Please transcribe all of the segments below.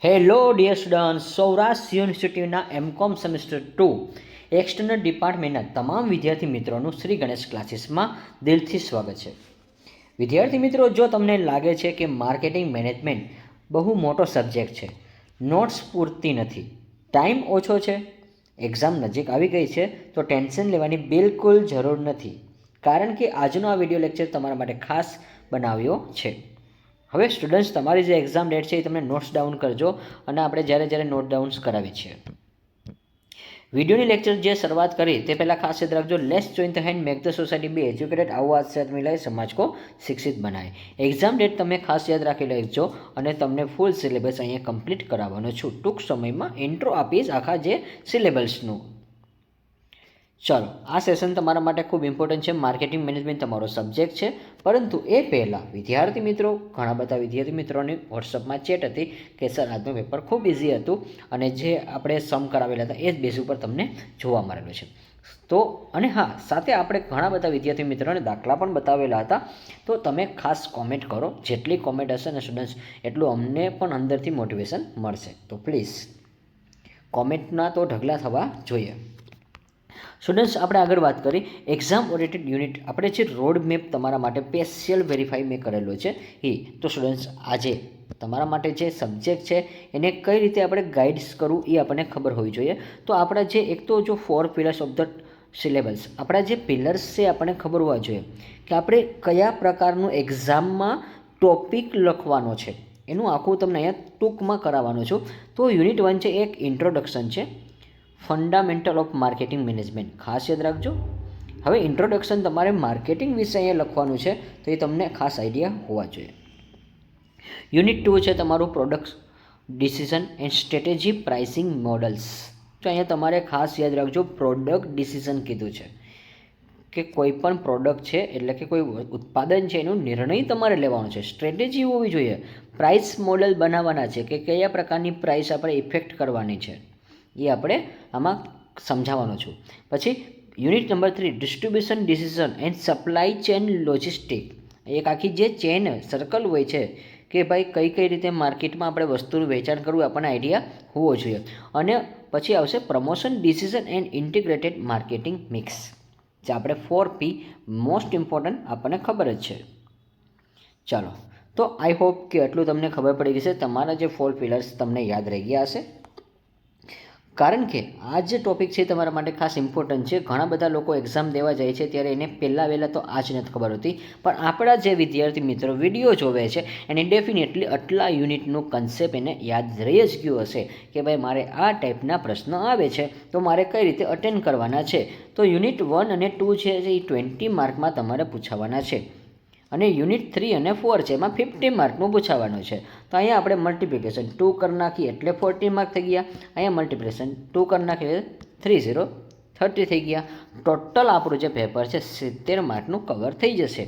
Hello dear student, Saurashtra યુનિવર્સિટીના MCom semester 2 external ડિપાર્ટમેન્ટના તમામ વિદ્યાર્થી મિત્રોનું શ્રી ગણેશ ક્લાસીસમાં દિલથી સ્વાગત છે. વિદ્યાર્થી મિત્રો, જો તમને લાગે છે કે માર્કેટિંગ મેનેજમેન્ટ બહુ મોટો સબ્જેક્ટ છે, નોટ્સ પૂરતી નથી, ટાઈમ ઓછો છે, એક્ઝામ નજીક આવી ગઈ છે, તો ટેન્શન લેવાની બિલકુલ જરૂર નથી, કારણ કે આજનો આ વિડીયો લેક્ચર તમારા માટે ખાસ બનાવ્યો છે. હવે સ્ટુડન્ટ્સ, તમારી જે એક્ઝામ ડેટ છે એ તમે નોટ્સ ડાઉન કરજો અને આપણે જ્યારે નોટ ડાઉન્સ કરાવીએ છીએ. વિડીયોની લેક્ચર જે શરૂઆત કરી તે પહેલાં ખાસ યાદ રાખજો, let's join the hand make the society be educated. આવો आज से मिलाए समाज को शिक्षित बनाए. એક્ઝામ ડેટ તમે ખાસ યાદ રાખી લેજો અને તમને ફૂલ સિલેબસ અહીંયા કમ્પ્લીટ કરાવવાનો છું. ટૂંક સમયમાં ઇન્ટ્રો આપીશ આખા જે સિલેબસનું. ચાલો, આ સેશન તમારા માટે ખૂબ ઇમ્પોર્ટન્ટ છે. માર્કેટિંગ મેનેજમેન્ટ તમારો સબ્જેક્ટ છે, પરંતુ એ પહેલાં વિદ્યાર્થી મિત્રો, ઘણા બધા વિદ્યાર્થી મિત્રોની વોટ્સઅપમાં ચેટ હતી કે સર આજનું પેપર ખૂબ ઇઝી હતું અને જે આપણે સમ કરાવેલા હતા એ જ બેઝ ઉપર તમને જોવા મળેલું છે. તો અને હા, સાથે આપણે ઘણા બધા વિદ્યાર્થી મિત્રોને દાખલા પણ બતાવેલા હતા. તો તમે ખાસ કોમેન્ટ કરો, જેટલી કોમેન્ટ હશે ને સ્ટુડન્ટ્સ, એટલું અમને પણ અંદરથી મોટિવેશન મળશે. તો પ્લીઝ કોમેન્ટના તો ઢગલા થવા જોઈએ. સ્ટુડન્ટ્સ, આપણે આગળ વાત કરી એક્ઝામ ઓરિએન્ટેડ યુનિટ. આપણે જે રોડ મેપ તમારા માટે સ્પેશિયલ વેરીફાઈ મેં કરેલો છે એ. તો સ્ટુડન્ટ્સ, આજે તમારા માટે જે સબ્જેક્ટ છે એને કઈ રીતે આપણે ગાઈડ્સ કરવું એ આપણને ખબર હોવી જોઈએ. તો આપણા જે એક તો જો 4 પિલર્સ ઓફ ધ સિલેબસ, આપણા જે પિલર્સ છે આપણને ખબર હોવા જોઈએ કે આપણે કયા પ્રકારનું એક્ઝામમાં ટોપિક લખવાનો છે, એનું આખું તમને અહીંયા ટૂંકમાં કરાવવાનું છું. તો યુનિટ 1 છે એક ઇન્ટ્રોડક્શન છે, ફંડામેન્ટલ ઓફ માર્કેટિંગ મેનેજમેન્ટ. ખાસ યાદ રાખજો. હવે ઇન્ટ્રોડક્શન તમારે માર્કેટિંગ વિશે અહીંયા લખવાનું છે, તો એ તમને ખાસ આઈડિયા હોવા જોઈએ. યુનિટ 2 છે તમારું product decision and strategy pricing models. તો અહીંયા તમારે ખાસ યાદ રાખજો, પ્રોડક્ટ ડિસિઝન કીધું છે કે કોઈ પણ પ્રોડક્ટ છે એટલે કે કોઈ ઉત્પાદન છે એનો નિર્ણય તમારે લેવાનો છે. સ્ટ્રેટેજી હોવી જોઈએ, પ્રાઇસ મોડલ બનાવવાના છે કે કયા પ્રકારની પ્રાઇસ આપણે ઇફેક્ટ કરવાની છે એ આપણે આમાં સમજાવવાનો છું. પછી unit number 3 distribution decision and supply chain logistic. એક આખી જે ચેન સર્કલ હોય છે કે ભાઈ કઈ રીતે માર્કેટમાં આપણે વસ્તુનું વેચાણ કરવું આપણને આઈડિયા હોવો જોઈએ. અને પછી આવશે promotion decision and integrated marketing mix, જે આપણે 4P મોસ્ટ ઇમ્પોર્ટન્ટ આપણને ખબર જ છે. ચાલો, તો આઈ હોપ કે એટલું તમને ખબર પડી ગઈ છે. તમારા જે 4 પિલર્સ તમને યાદ રહી ગયા હશે, કારણ કે આ જે ટોપિક છે તમારા માટે ખાસ ઇમ્પોર્ટન્ટ છે. ઘણા બધા લોકો એક્ઝામ દેવા જાય છે ત્યારે એને પહેલાં તો આ જ નથી ખબર હોતી, પણ આપણા જે વિદ્યાર્થી મિત્રો વિડીયો જોવે છે એને ડેફિનેટલી આટલા યુનિટનું કન્સેપ્ટ એને યાદ રહી જ ગયું હશે કે ભાઈ મારે આ ટાઈપના પ્રશ્નો આવે છે તો મારે કઈ રીતે અટેન્ડ કરવાના છે. તો યુનિટ 1 અને 2 છે એ 20 માર્કમાં તમારે પૂછાવાના છે, અને યુનિટ 3 અને 4 છે એમાં 50 માર્કનું પૂછાવાનું છે. તો અહીંયા આપણે મલ્ટિપ્લિકેશન 2 કરી નાખીએ એટલે 40 માર્ક થઈ ગયા. અહીંયા મલ્ટિપ્લિકેશન 2 કરી નાખીએ 30 થઈ ગયા. ટોટલ આપણું જે પેપર છે 70 માર્કનું કવર થઈ જશે.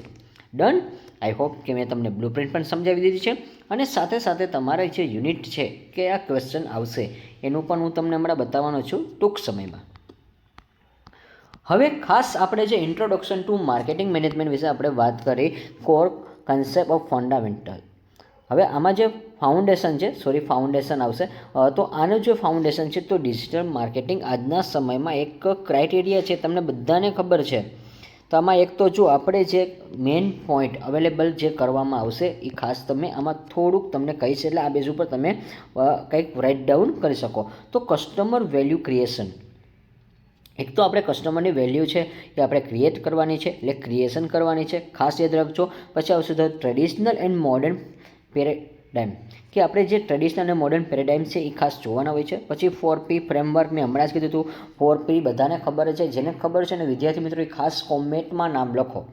ડન. આઈ હોપ કે મેં તમને બ્લુપ્રિન્ટ પણ સમજાવી દીધી છે, અને સાથે સાથે તમારા જે યુનિટ છે કે આ ક્વેશ્ચન આવશે એનું પણ હું તમને હમણાં બતાવવાનો છું ટૂંક સમયમાં. હવે ખાસ આપણે જે ઇન્ટ્રોડક્શન ટુ માર્કેટિંગ મેનેજમેન્ટ વિશે આપણે વાત કરી, કોર કન્સેપ્ટ ઓફ ફંડામેન્ટલ. હવે આમાં જે ફાઉન્ડેશન આવશે. તો આનું જે ફાઉન્ડેશન છે તો ડિજિટલ માર્કેટિંગ આજના સમયમાં એક ક્રાઇટેરિયા છે, તમને બધાને ખબર છે. તો આમાં એક તો જો આપણે જે મેઇન પોઈન્ટ અવેલેબલ જે કરવામાં આવશે એ ખાસ તમે આમાં થોડુંક તમને કહીશ, એટલે આ બેઝ ઉપર તમે કંઈક રાઇટ ડાઉન કરી શકો. તો કસ્ટમર વેલ્યુ ક્રિએશન. એક તો આપણે કસ્ટમરની વેલ્યુ છે એ આપણે ક્રિએટ કરવાની છે, એટલે ક્રિએશન કરવાની છે, ખાસ યાદ રાખજો. પછી આવશે ધ ટ્રેડિશનલ એન્ડ મોડર્ન પેરેડાઇમ, કે આપણે જે ટ્રેડિશનલ અને મોડર્ન પેરેડાઇમ છે એ ખાસ જોવાના હોય છે. પછી 4P ફ્રેમવર્ક મેં હમણાં જ કીધું હતું. 4P બધાને ખબર છે, જેને ખબર છે ને વિદ્યાર્થી મિત્રો એ ખાસ કોમેન્ટમાં નામ લખો.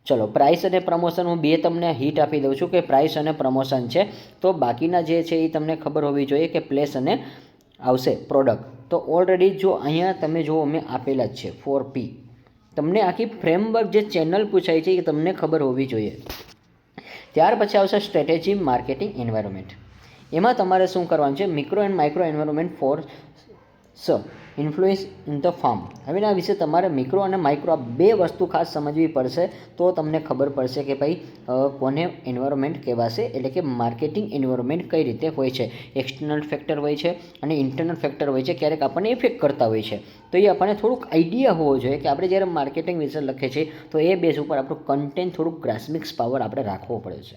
ચલો, પ્રાઇસ અને પ્રમોશન હું બે તમને હિટ આપી દઉં છું કે પ્રાઇસ અને પ્રમોશન છે. તો બાકીના જે છે એ તમને ખબર હોવી જોઈએ કે પ્લેસ અને આવશે પ્રોડક્ટ. તો ઓલરેડી જો અહીંયા તમે જુઓ મેં આપેલા જ છે 4P. તમને આખી ફ્રેમવર્ક જે ચેનલ પૂછાય છે એ તમને ખબર હોવી જોઈએ. ત્યાર પછી આવશે સ્ટ્રેટેજી માર્કેટિંગ એન્વાયરમેન્ટ. એમાં તમારે શું કરવાનું છે, micro and micro environment for influence in the firm. હવે એના વિશે તમારે મિક્રો અને માઇક્રો આ બે વસ્તુ ખાસ સમજવી પડશે, તો તમને ખબર પડશે કે ભાઈ કોને એન્વાયરમેન્ટ કહેવાશે, એટલે કે માર્કેટિંગ એન્વાયરમેન્ટ કઈ રીતે હોય છે. એક્સટર્નલ ફેક્ટર હોય છે અને ઇન્ટરનલ ફેક્ટર હોય છે, ક્યારેક આપણને ઇફેક્ટ કરતા હોય છે. તો એ આપણને થોડુંક આઈડિયા હોવો જોઈએ કે આપણે જ્યારે માર્કેટિંગ વિશે લખીએ છીએ તો એ બેઝ ઉપર આપણું કન્ટેન્ટ થોડુંક ગ્રાસ્મિક્સ પાવર આપણે રાખવો પડે છે.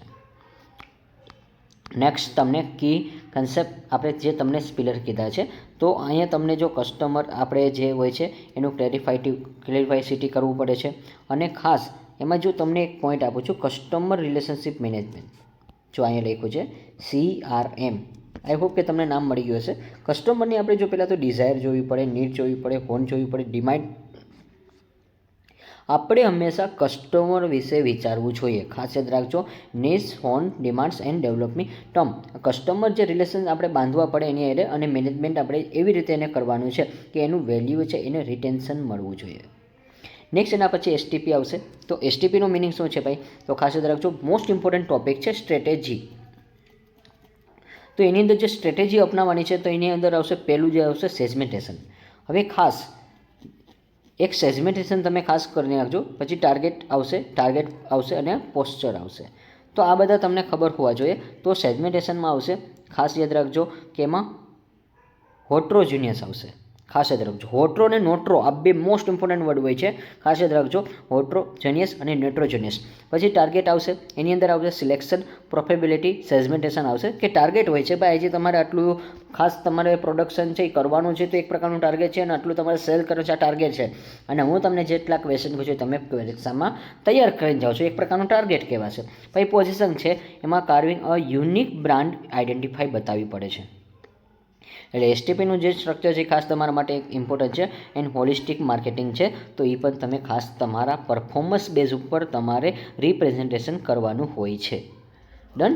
નેક્સ્ટ તમને કી કન્સેપ્ટ આપણે જે તમને સ્પિલર કીધા છે, તો અહીંયા તમને જો કસ્ટમર આપણે જે હોય છે એનું ક્લેરિફાઇસિટી કરવું પડે છે. અને ખાસ એમાં જો તમને એક પોઈન્ટ આપું છું, કસ્ટમર રિલેશનશિપ મેનેજમેન્ટ, જો અહીંયા લખ્યું છે CRM. આઈ હોપ કે તમને નામ મળી ગયું હશે. કસ્ટમરની આપણે જો પહેલાં તો ડિઝાયર જોવી પડે, નીડ જોવી પડે, વોન્ટ જોવી પડે, ડિમાન્ડ. આપણે હંમેશા કસ્ટમર વિશે વિચારવું જોઈએ. ખાસ યાદ રાખજો, needs, want, demands and development term. Customer જે રિલેશન આપણે બાંધવા પડે એની એરે, અને મેનેજમેન્ટ આપણે એવી રીતે એને કરવાનું છે કે એનું વેલ્યુ છે એને રિટેન્શન મળવું જોઈએ. નેક્સ્ટ એના પછી STP આવશે. તો STPનો મિનિંગ શું છે ભાઈ? તો ખાસ યાદ રાખજો, મોસ્ટ ઇમ્પોર્ટન્ટ ટોપિક છે સ્ટ્રેટેજી. તો એની અંદર જે સ્ટ્રેટેજી અપનાવવાની છે તો એની અંદર આવશે પહેલું જે આવશે સેગમેન્ટેશન. હવે ખાસ એક સેગમેન્ટેશન તમે ખાસ કરીને રાખજો. પછી ટાર્ગેટ આવશે અને પોસ્ચર આવશે. તો આ બધા તમને ખબર હોવા જોઈએ. તો સેગમેન્ટેશનમાં આવશે, ખાસ યાદ રાખજો કે એમાં હોટ્રોજીનિયસ આવશે. ખાસ યાદ રાખજો, હોટ્રો અને નોટ્રો આ બે મોસ્ટ ઇમ્પોર્ટન્ટ વર્ડ હોય છે. ખાસ યાદ રાખજો, હોટ્રોજેનિયસ અને નેટ્રોજેનિયસ. પછી ટાર્ગેટ આવશે, એની અંદર આવશે સિલેક્શન, પ્રોફેબિલિટી, સેગમેન્ટેશન આવશે. કે ટાર્ગેટ હોય છે ભાઈ, જે તમારે આટલું ખાસ તમારે પ્રોડક્શન છે એ કરવાનું છે, તો એક પ્રકારનું ટાર્ગેટ છે, અને આટલું તમારે સેલ કરવાનું છે, આ ટાર્ગેટ છે. અને હું તમને જેટલા ક્વેશ્ચન પૂછું તમે પરીક્ષામાં તૈયાર કરીને જાઓ છો, એક પ્રકારનું ટાર્ગેટ કહેવાશે. પછી પોઝિશન છે, એમાં કાર્વિંગ અ યુનિક બ્રાન્ડ આઈડેન્ટિફાઈ બતાવવી પડે છે. એટલે STPનું જે સ્ટ્રક્ચર છે ખાસ તમારા માટે ઇમ્પોર્ટન્ટ છે. એન્ડ હોલિસ્ટિક માર્કેટિંગ છે, તો એ પણ તમે ખાસ તમારા પરફોર્મન્સ બેઝ ઉપર તમારે રિપ્રેઝન્ટેશન કરવાનું હોય છે. ડન.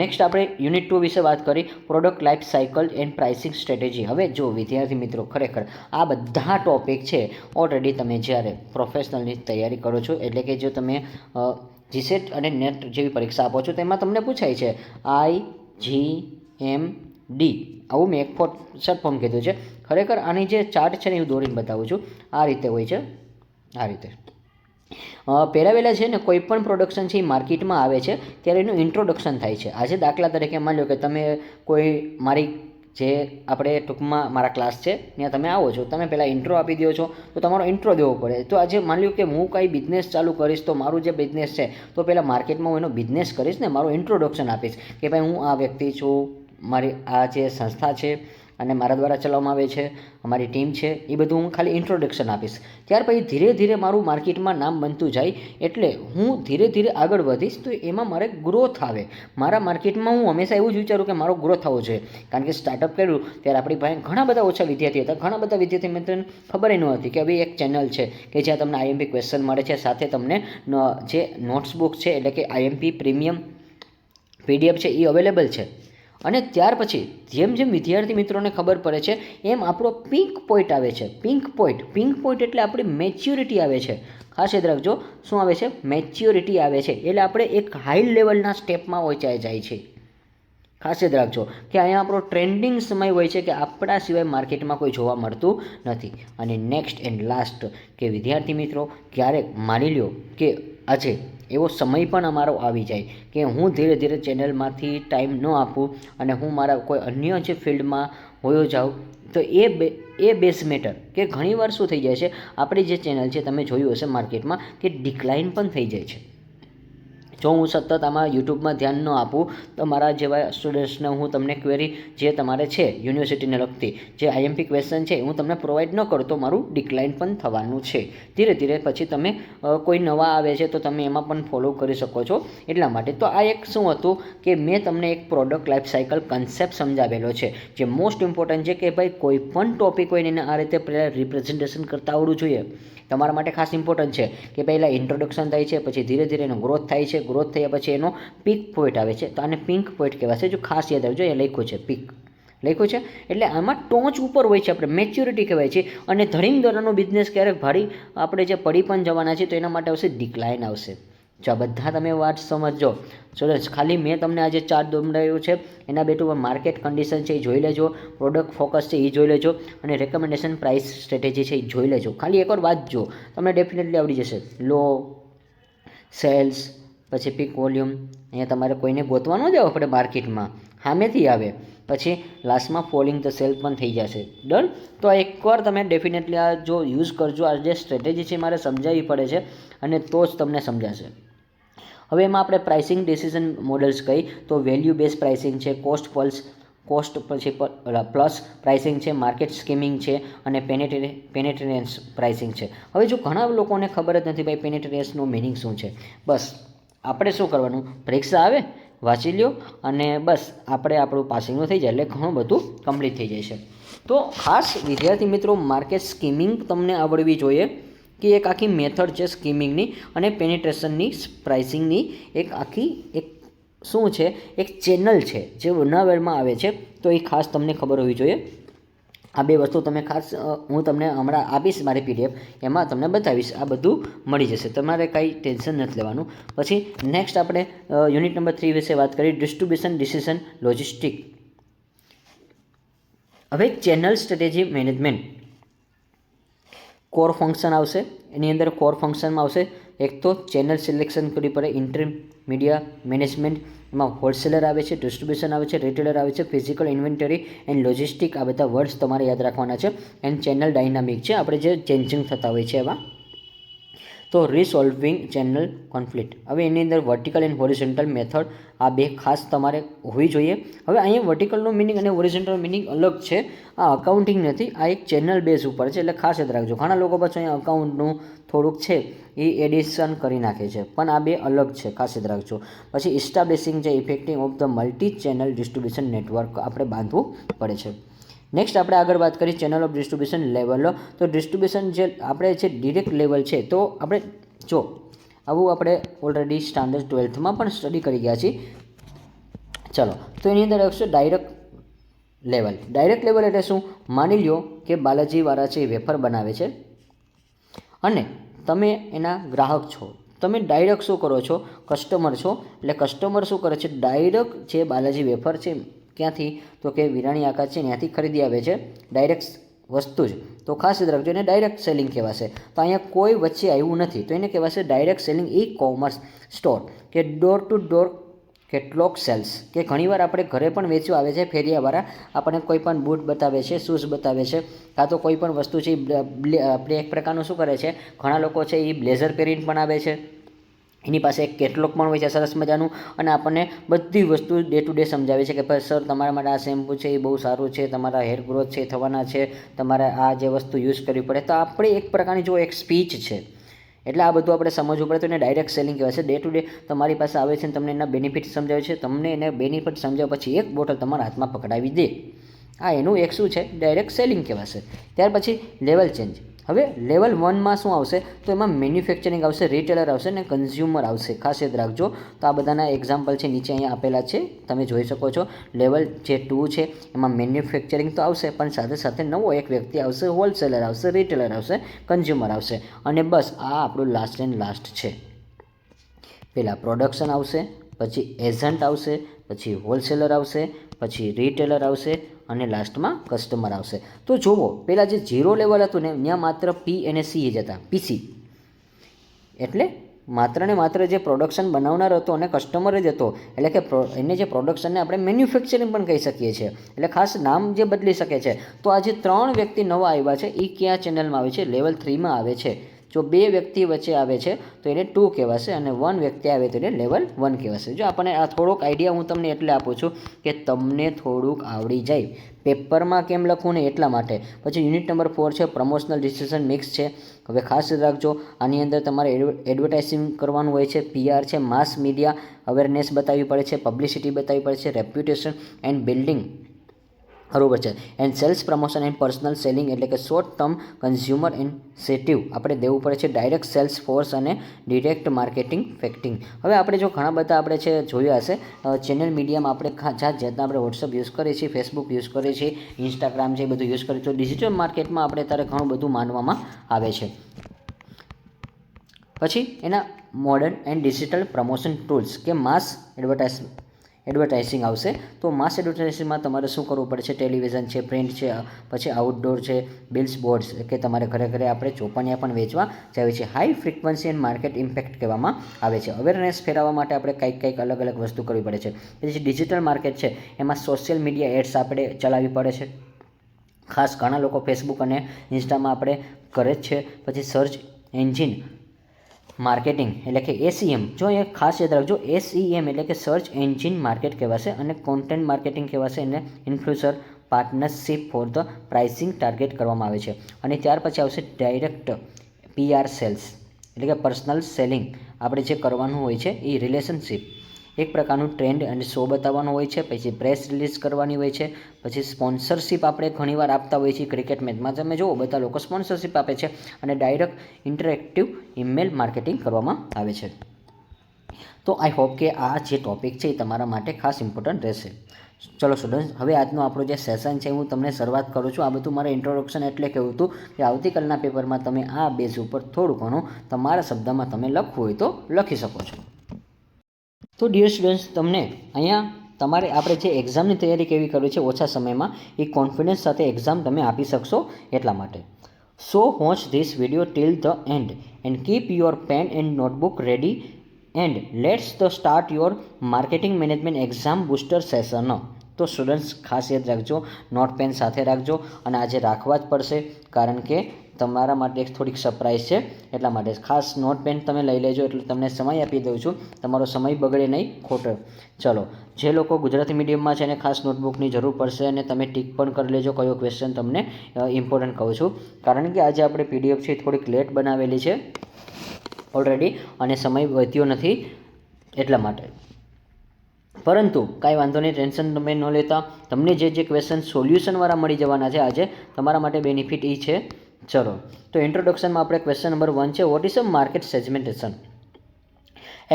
નેક્સ્ટ આપણે યુનિટ 2 વિશે વાત કરી, product life cycle and pricing strategy. હવે જો વિદ્યાર્થી મિત્રો, ખરેખર આ બધા ટોપિક છે ઓલરેડી તમે જ્યારે પ્રોફેશનલની તૈયારી કરો છો, એટલે કે જો તમે GSET અને નેટ જેવી પરીક્ષા આપો છો, તેમાં તમને પૂછાય છે IGMD. આવું મેં એક શોર્ટ ફોર્મ કીધું છે. ખરેખર આની જે ચાર્ટ છે ને હું દોરીને બતાવું છું. આ રીતે હોય છે, આ રીતે પહેલાં છે ને કોઈ પણ પ્રોડક્શન છે એ માર્કેટમાં આવે છે ત્યારે એનું ઇન્ટ્રોડક્શન થાય છે. આજે દાખલા તરીકે માની લો કે તમે કોઈ મારી જે આપણે ટૂંકમાં મારા ક્લાસ છે ત્યાં તમે આવો છો, તમે પહેલાં ઇન્ટ્રો આપી દો છો, તો તમારો ઇન્ટ્રો દેવો પડે. તો આજે માની લો કે હું કંઈ બિઝનેસ ચાલુ કરીશ, તો મારું જે બિઝનેસ છે તો પહેલાં માર્કેટમાં હું એનો બિઝનેસ કરીશ ને, મારું ઇન્ટ્રોડક્શન આપીશ કે ભાઈ હું આ વ્યક્તિ છું, મારી આ જે સંસ્થા છે અને મારા દ્વારા ચલાવવામાં આવે છે, અમારી ટીમ છે, એ બધું હું ખાલી ઇન્ટ્રોડક્શન આપીશ. ત્યાર પછી ધીરે ધીરે મારું માર્કેટમાં નામ બનતું જાય, એટલે હું ધીરે ધીરે આગળ વધીશ, તો એમાં મારે ગ્રોથ આવે. મારા માર્કેટમાં હું હંમેશા એવું જ વિચારું કે મારો ગ્રોથ થવો જોઈએ. કારણ કે સ્ટાર્ટઅપ કર્યું ત્યારે આપણી પાસે ઘણા બધા ઓછા વિદ્યાર્થી હતા. ઘણા બધા વિદ્યાર્થી મિત્રોને ખબર ન હતી કે ભાઈ એક ચેનલ છે કે જ્યાં તમને IMP ક્વેશ્ચન મળે છે, સાથે તમને જે નોટ્સબુક છે એટલે કે IMP પ્રીમિયમ PDF છે એ અવેલેબલ છે. અને ત્યાર પછી જેમ જેમ વિદ્યાર્થી મિત્રોને ખબર પડે છે એમ આપણો પિંક પોઈન્ટ આવે છે. પિંક પોઈન્ટ એટલે આપણી મેચ્યોરિટી આવે છે. ખાસ યાદ રાખજો, શું આવે છે? મેચ્યોરિટી આવે છે. એટલે આપણે એક હાઈ લેવલના સ્ટેપમાં પહોંચાઈ જાય છે. ખાસ યાદ રાખજો કે અહીંયા આપણો ટ્રેન્ડિંગ સમય હોય છે કે આપણા સિવાય માર્કેટમાં કોઈ જોવા મળતું નથી. અને નેક્સ્ટ એન્ડ લાસ્ટ કે વિદ્યાર્થી મિત્રો, ક્યારેક માની લો કે આજે એવો સમય પણ અમારો આવી જાય કે હું ધીરે ધીરે ચેનલમાંથી ટાઈમ ન આપું અને હું મારા કોઈ અન્ય જે ફિલ્ડમાં હોયો જાઉં, તો એ બેઝ મેટર કે ઘણીવાર શું થઈ જાય છે, આપણી જે ચેનલ છે તમે જોયું હશે માર્કેટમાં કે ડિક્લાઇન પણ થઈ જાય છે. જો હું સતત આમાં યુટ્યુબમાં ધ્યાન ન આપું તો મારા જેવા સ્ટુડન્ટ્સને હું તમને ક્વેરી જે તમારે છે યુનિવર્સિટીને લગતી જે IMP ક્વેશ્ચન છે હું તમને પ્રોવાઈડ ન કરું તો મારું ડિક્લાઇન પણ થવાનું છે. ધીરે ધીરે પછી તમે કોઈ નવા આવે છે તો તમે એમાં પણ ફોલો કરી શકો છો. એટલા માટે તો આ એક શું હતું કે મેં તમને એક પ્રોડક્ટ લાઈફ સાયકલ કન્સેપ્ટ સમજાવેલો છે, જે મોસ્ટ ઇમ્પોર્ટન્ટ છે કે ભાઈ કોઈ પણ ટોપિક હોય એને આ રીતે પહેલાં રિપ્રેઝન્ટેશન કરતા આવડવું જોઈએ. તમારા માટે ખાસ ઇમ્પોર્ટન્ટ છે કે પહેલાં ઇન્ટ્રોડક્શન થાય છે, પછી ધીરે ધીરે એનો ગ્રોથ થાય છે. ગ્રોથ થયા પછી એનો પીક પોઈન્ટ આવે છે, તો આને પિંક પોઈન્ટ કહેવાશે. જો ખાસ યાદ રાખજો, એ લખ્યું છે પીક લખ્યું છે, એટલે આમાં ટોચ ઉપર હોય છે, આપણે મેચ્યોરિટી કહેવાય છે. અને ધડીંગ દોરાનો બિઝનેસ ક્યારેક ભારી આપણે જે પડી પણ જવાના છે તો એના માટે આવશે ડિક્લાઇન આવશે. જો આ બધા તમે વાત સમજો. સ્ટુડન્ટ્સ ખાલી મેં તમને આજે 4 દોડાવ્યું છે, એના બેટું માર્કેટ કન્ડિશન છે એ જોઈ લેજો, પ્રોડક્ટ ફોકસ છે એ જોઈ લેજો, અને રેકમેન્ડેશન પ્રાઇસ સ્ટ્રેટેજી છે એ જોઈ લેજો. ખાલી એકવાર વાંચજો, તમને ડેફિનેટલી આવડી જશે. લો, સેલ્સ, પછી પીક વોલ્યુમ, અહીંયા તમારે કોઈને ગોતવા ન જવું પડે માર્કેટમાં, સામેથી આવે. પછી લાસ્ટમાં ફોલિંગ ધ સેલ પણ થઈ જશે. ડન. તો એકવાર તમે ડેફિનેટલી આ જો યુઝ કરજો. આ જે સ્ટ્રેટેજી છે મારે સમજાવવી પડે છે, અને તો જ તમને સમજાશે. હવે એમાં આપણે પ્રાઇસિંગ ડિસિઝન મોડલ્સ કહી તો વેલ્યુ બેઝ પ્રાઇસિંગ છે, કોસ્ટ પછી પ્લસ પ્રાઇસિંગ છે, માર્કેટ સ્કીમિંગ છે, અને પેનેટ્રેન્સ પ્રાઇસિંગ છે. હવે જો ઘણા લોકોને ખબર જ નથી ભાઈ પેનેટ્રેન્સનું મિનિંગ શું છે. બસ આપણે શું કરવાનું, પરીક્ષા આવે વાંચી લ્યો અને બસ આપણે આપણું પાસિંગનું થઈ જાય એટલે ઘણું બધું કમ્પ્લીટ થઈ જાય છે. તો ખાસ વિદ્યાર્થી મિત્રો માર્કેટ સ્કીમિંગ તમને આવડવી જોઈએ કે એક આખી મેથડ છે સ્કીમિંગની અને પેનિટ્રેશનની પ્રાઇસિંગની એક આખી એક શું છે, એક ચેનલ છે જે બનાવવામાં આવે છે. તો એ ખાસ તમને ખબર હોવી જોઈએ. આ બે વસ્તુ તમે ખાસ હું તમને હમણાં આપીશ મારી PDF, એમાં તમને બતાવીશ. આ બધું મળી જશે, તમારે કાંઈ ટેન્શન નથી લેવાનું. પછી નેક્સ્ટ આપણે યુનિટ નંબર 3 વિશે વાત કરી, ડિસ્ટ્રીબ્યુશન ડિસિઝન લોજિસ્ટિક. હવે channel strategy management core function આવશે. એની અંદર કોર ફંક્શનમાં આવશે એક તો ચેનલ સિલેક્શન કરવી પડે, ઇન્ટરમીડિયા મેનેજમેન્ટ, એમાં હોલસેલર આવે છે, ડિસ્ટ્રીબ્યુશન આવે છે, રિટેલર આવે છે, ફિઝિકલ ઇન્વેન્ટરી એન્ડ લોજિસ્ટિક. આ બધા વર્ડ્સ તમારે યાદ રાખવાના છે. એન્ડ ચેનલ ડાયનામિક છે, આપણે જે ચેન્જિંગ થતા હોય છે એવા. તો રિસોલ્વિંગ ચેનલ કોન્ફ્લિક્ટ. હવે એની અંદર વર્ટિકલ એન્ડ હોરિઝોન્ટલ મેથડ આ બે ખાસ તમારે હોવી જોઈએ. હવે અહીંયા વર્ટિકલનો મિનિંગ અને હોરિઝોન્ટલ મિનિંગ અલગ છે. આ અકાઉન્ટિંગ નથી, આ એક ચેનલ બેઝ ઉપર છે, એટલે ખાસ યાદ રાખજો. ઘણા લોકો પાછું અહીંયા અકાઉન્ટનું થોડુંક છે એ એડિશન કરી નાખે છે, પણ આ બે અલગ છે, ખાસ યાદ રાખજો. પછી ઇસ્ટાબ્લિશિંગ છે affecting of the multi channel distribution network આપણે બાંધવું પડે છે. નેક્સ્ટ આપણે આગળ વાત કરીએ ચેનલ ઓફ ડિસ્ટ્રીબ્યુશન લેવલો. તો ડિસ્ટ્રીબ્યુશન જે આપણે જે ડિરેક્ટ લેવલ છે, તો આપણે જો આવું આપણે ઓલરેડી સ્ટાન્ડર્ડ 12થમાં પણ સ્ટડી કરી ગયા છીએ. ચલો, તો એની અંદર આવશે ડાયરેક્ટ લેવલ. ડાયરેક્ટ લેવલ એટલે શું? માની લ્યો કે બાલાજીવાળા છે એ વેફર બનાવે છે અને તમે એના ગ્રાહક છો. તમે ડાયરેક્ટ શું કરો છો? કસ્ટમર છો. એટલે કસ્ટમર શું કરે છે? ડાયરેક્ટ જે બાલાજી વેફર છે ક્યાંથી? તો કે વિરાણી આકાશ છે ત્યાંથી ખરીદી આવે છે ડાયરેક્ટ વસ્તુ જ. તો ખાસ યાદ રાખજો, એને ડાયરેક્ટ સેલિંગ કહેવાશે. તો અહીંયા કોઈ વચ્ચે આવ્યું નથી, તો એને કહેવાશે direct selling e commerce store કે door to door catalogue sales. કે ઘણીવાર આપણે ઘરે પણ વેચવા આવે છે ફેરિયાવાળા, આપણને કોઈ પણ બૂટ બતાવે છે, શૂઝ બતાવે છે, કાં તો કોઈ પણ વસ્તુ છે આપણે એક પ્રકારનું શું કરે છે, ઘણા લોકો છે એ બ્લેઝર પહેરીને પણ આવે છે, એની પાસે એક કેટલોગ પણ હોય છે સરસ મજાનું, અને આપણને બધી વસ્તુ ડે ટુ ડે સમજાવે છે કે ભાઈ સર તમારા માટે આ શેમ્પૂ છે એ બહુ સારું છે, તમારા હેર ગ્રોથ છે થવાના છે, તમારે આ જે વસ્તુ યુઝ કરવી પડે. તો આપણે એક પ્રકારની જો એક સ્પીચ છે, એટલે આ બધું આપણે સમજવું પડે. તો એને ડાયરેક્ટ સેલિંગ કહેવાય છે. ડે ટુ ડે તમારી પાસે આવે છે અને તમને એના બેનિફિટ સમજાવે છે, તમને એને બેનિફિટ સમજાવ્યા પછી એક બોટલ તમારા હાથમાં પકડાવી દે, આ એનું એક શું છે? ડાયરેક્ટ સેલિંગ કહેવાશે. ત્યાર પછી લેવલ ચેન્જ. હવે લેવલ 1માં શું આવશે? તો એમાં મેન્યુફેક્ચરિંગ આવશે, રિટેલર આવશે અને કન્ઝ્યુમર આવશે. ખાસ યાદ રાખજો. તો આ બધાના એક્ઝામ્પલ છે નીચે અહીંયા આપેલા છે, તમે જોઈ શકો છો. લેવલ જે 2 છે એમાં મેન્યુફેક્ચરિંગ તો આવશે, પણ સાથે સાથે નવો એક વ્યક્તિ આવશે, હોલસેલર આવશે, રિટેલર આવશે, કન્ઝ્યુમર આવશે, અને બસ આ આપણું લાસ્ટ એન્ડ લાસ્ટ છે. પહેલાં પ્રોડક્શન આવશે, પછી એજન્ટ આવશે, પછી હોલસેલર આવશે, પછી રિટેલર આવશે, અને લાસ્ટમાં કસ્ટમર આવશે. તો જુઓ, પહેલાં જે 0 લેવલ હતું ને ત્યાં માત્ર P અને C જ હતા, PC એટલે માત્ર ને માત્ર જે પ્રોડક્શન બનાવનાર હતો અને કસ્ટમર જ હતો. એટલે કે એને જે પ્રોડક્શનને આપણે મેન્યુફેક્ચરિંગ પણ કહી શકીએ છીએ, એટલે ખાસ નામ જે બદલી શકે છે. તો આ જે 3 વ્યક્તિ નવા આવ્યા છે એ કયા ચેનલમાં આવે છે? લેવલ 3માં આવે છે. જો 2 વ્યક્તિ વચ્ચે આવે છે તો એને 2 કહેવાશે, અને 1 વ્યક્તિ આવે તો એને લેવલ 1 કહેવાશે. જો આપણને આ થોડોક આઈડિયા હું તમને એટલે આપું છું કે તમને થોડુંક આવડી જાય. પેપરમાં કેમ લખવું ને એટલા માટે. પછી યુનિટ નંબર 4 છે પ્રમોશનલ ડિસિઝન મિક્સ છે. હવે ખાસ યાદ રાખજો, આની અંદર તમારે એડવર્ટાઇઝિંગ કરવાનું હોય છે, PR છે, માસ મીડિયા અવેરનેસ બતાવવી પડે છે, પબ્લિસિટી બતાવવી પડે છે, રેપ્યુટેશન એન્ડ બિલ્ડિંગ, બરાબર છે, and cells promotion and personal selling એટલે કે શોર્ટ ટર્મ કન્ઝ્યુમર ઇન્સેટિવ આપણે દેવું પડે છે, ડાયરેક્ટ સેલ્સ ફોર્સ અને ડિરેક્ટ માર્કેટિંગ ફેક્ટિંગ. હવે આપણે જો ઘણા બધા આપણે છે જોયા હશે ચેનલ મીડિયામાં આપણે જાત જાતના આપણે વોટ્સઅપ યુઝ કરીએ છીએ, ફેસબુક યુઝ કરીએ છીએ, ઇન્સ્ટાગ્રામ છે એ બધું યુઝ કરીએ. તો ડિજિટલ માર્કેટમાં આપણે ત્યારે ઘણું બધું માનવામાં આવે છે. પછી એના modern and digital promotion tools કે માસ એડવર્ટાઇઝિંગ આવશે. તો માસ એડવર્ટાઇઝિંગમાં તમારે શું કરવું પડશે? ટેલિવિઝન છે, પ્રિન્ટ છે, પછી આઉટડોર છે, બિલ્સ બોર્ડ્સ કે તમારે ઘરે ઘરે આપણે ચોપાનિયા પણ વેચવા જાય છે. High frequency and market impact કહેવામાં આવે છે. અવેરનેસ ફેરવવા માટે આપણે કંઈક અલગ અલગ વસ્તુ કરવી પડે છે. પછી ડિજિટલ માર્કેટ છે એમાં સોશિયલ મીડિયા એડ્સ આપણે ચલાવવી પડે છે. ખાસ ઘણા લોકો ફેસબુક અને ઇન્સ્ટામાં આપણે કરે જ છે. પછી સર્ચ એન્જિન માર્કેટિંગ એટલે કે SEM, જો એ ખાસ યાદ રાખજો, SEM એટલે કે સર્ચ એન્જિન માર્કેટ કહેવાશે અને કોન્ટેન્ટ માર્કેટિંગ કહેવાશે. એને influencer partnership for the pricing target કરવામાં આવે છે. અને ત્યાર પછી આવશે ડાયરેક્ટ PR સેલ્સ એટલે કે પર્સનલ સેલિંગ. આપણે જે કરવાનું હોય છે એ રિલેશનશિપ એક પ્રકારનું ટ્રેન્ડ અને શો બતાવવાનો હોય છે. પછી પ્રેસ રિલીઝ કરવાની હોય છે. પછી સ્પોન્સરશિપ આપણે ઘણીવાર આપતા હોઈએ છીએ. ક્રિકેટ મેચમાં તમે જુઓ બધા લોકો સ્પોન્સરશિપ આપે છે. અને ડાયરેક્ટ ઇન્ટરેક્ટિવ ઈમેલ માર્કેટિંગ કરવામાં આવે છે. તો આઈ હોપ કે આ જે ટોપિક છે એ તમારા માટે ખાસ ઇમ્પોર્ટન્ટ રહેશે. ચલો સ્ટુડન્ટ્સ, હવે આજનો આપણો જે સેશન છે હું તમને શરૂઆત કરું છું. આ બધું મારે ઇન્ટ્રોડક્શન એટલે કહેવું હતું કે આવતીકાલના પેપરમાં તમે આ બેઝ ઉપર થોડું ઘણું તમારા શબ્દમાં તમે લખવું હોય તો લખી શકો છો. તો ડિયર સ્ટુડન્ટ્સ, તમને અહીંયા તમારે આપણે જે એક્ઝામની તૈયારી કેવી કરવી છે ઓછા સમયમાં એ કોન્ફિડન્સ સાથે એક્ઝામ તમે આપી શકશો એટલા માટે. So watch this video till the end and keep your pen and notebook ready and let's the start your marketing management exam booster session. તો સ્ટુડન્ટ્સ ખાસ યાદ રાખજો, નોટ પેન સાથે રાખજો. અને આજે રાખવા જ પડશે કારણ કે તમારા માટે એક થોડીક સરપ્રાઈઝ છે એટલા માટે ખાસ નોટ પેન તમે લઈ લેજો. એટલે તમને સમય આપી દઉં છું, તમારો સમય બગડે નહીં ખોટો. ચલો, જે લોકો ગુજરાતી મીડિયમમાં છે એને ખાસ નોટબુકની જરૂર પડશે અને તમે ટીક પણ કરી લેજો કયો ક્વેશ્ચન તમને ઇમ્પોર્ટન્ટ કહું છું. કારણ કે આજે આપણે PDF છે થોડીક લેટ બનાવેલી છે ઓલરેડી અને સમય વધ્યો નથી એટલા માટે. પરંતુ કાંઈ વાંધો નહીં, ટેન્શન તમે ન લેતા. તમને જે ક્વેશ્ચન સોલ્યુશનવાળા મળી જવાના છે આજે તમારા માટે બેનિફિટ એ છે. ચલો, તો ઇન્ટ્રોડક્શનમાં આપણે ક્વેશ્ચન નંબર 1 છે, what is a market segmentation?